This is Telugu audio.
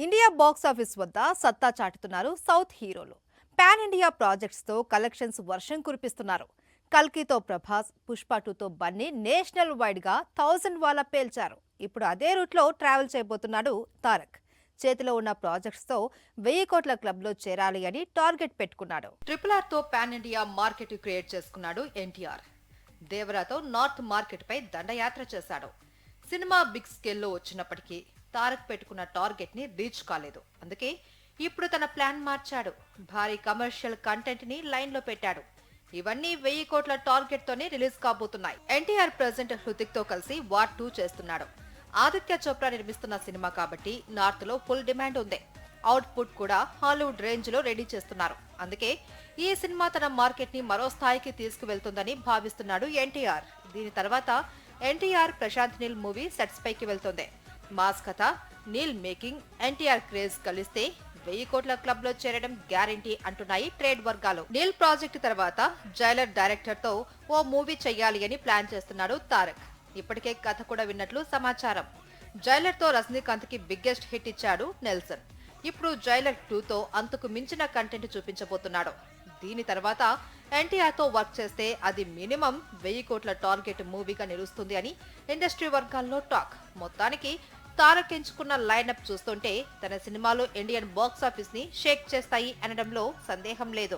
ఇండియా బాక్స్ ఆఫీస్ వద్ద సత్తా చాటుతున్నారు సౌత్ హీరోలు. పాన్ ఇండియా ప్రాజెక్ట్స్ తో కలెక్షన్స్ వర్షం కురిపిస్తున్నారు. కల్కితో ప్రభాస్, పుష్ప 2తో బన్నీ నేషనల్ వైడ్ గా 1000 వాలా పేల్చారు. ఇప్పుడు అదే రూట్ లో ట్రావెల్ చేయబోతున్నాడు తారక్. చేతిలో ఉన్న ప్రాజెక్ట్స్ తో 1000 కోట్ల క్లబ్ లో చేరాలి అని టార్గెట్ పెట్టుకున్నాడు. RRR తో పాన్ ఇండియా మార్కెట్ క్రియేట్ చేసుకున్నాడు ఎన్టీఆర్. దేవరాతో నార్త్ మార్కెట్ పై దండయాత్ర చేశాడు. సినిమా బిగ్ స్కేల్లో వచ్చినప్పటికీ తారక్ పెట్టుకున్న టార్గెట్ ని రీచ్ కాలేదు. అందుకే ఇప్పుడు తన ప్లాన్ మార్చాడు. భారీ కమర్షియల్ కంటెంట్ ని లైన్ లో పెట్టాడు. ఇవన్నీ 1000 కోట్ల టార్గెట్ తోనే రిలీజ్ కాబోతున్నాయి. ఎన్టీఆర్ ప్రెజెంట్ హృతిక్ తో కలిసి వార్ 2 చేస్తున్నాడు. ఆదిత్య చోప్రా నిర్మిస్తున్న సినిమా కాబట్టి నార్త్ లో ఫుల్ డిమాండ్ ఉంది. అవుట్పుట్ కూడా హాలీవుడ్ రేంజ్ లో రెడీ చేస్తున్నారు. అందుకే ఈ సినిమా తన మార్కెట్ ని మరో స్థాయికి తీసుకువెళ్తుందని భావిస్తున్నాడు ఎన్టీఆర్. దీని తర్వాత ఎన్టీఆర్ ప్రశాంత్ నీల్ మూవీ సెట్స్ పైకి వెళ్తుంది. మాస్ కథ, నీల్ మేకింగ్, ఎన్టీఆర్ క్రేజ్ కలిస్తే 1000 కోట్ల క్లబ్ లో చేరడం గ్యారంటీ అంటున్నాయి ట్రేడ్ వర్గాలు. నీల్ ప్రాజెక్ట్ తర్వాత జైలర్ డైరెక్టర్ తో ఓ మూవీ చెయ్యాలి అని ప్లాన్ చేస్తున్నాడు తారక్. ఇప్పటికే కథ కూడా విన్నట్లు సమాచారం. జైలర్ తో రజనీకాంత్ కి బిగ్గెస్ట్ హిట్ ఇచ్చాడు నెల్సన్. ఇప్పుడు జైలర్ 2తో అంతకు మించిన కంటెంట్ చూపించబోతున్నాడు. దీని తర్వాత ఎన్టీఆర్ తో వర్క్ చేస్తే అది మినిమం 1000 కోట్ల టార్గెట్ మూవీగా నిలుస్తుంది అని ఇండస్ట్రీ వర్గాల్లో టాక్. మొత్తానికి తారక్ ఎంచుకున్న లైనప్ చూస్తుంటే తన సినిమాలు ఇండియన్ బాక్స్ ఆఫీస్ ని షేక్ చేస్తాయి అనడంలో సందేహం లేదు.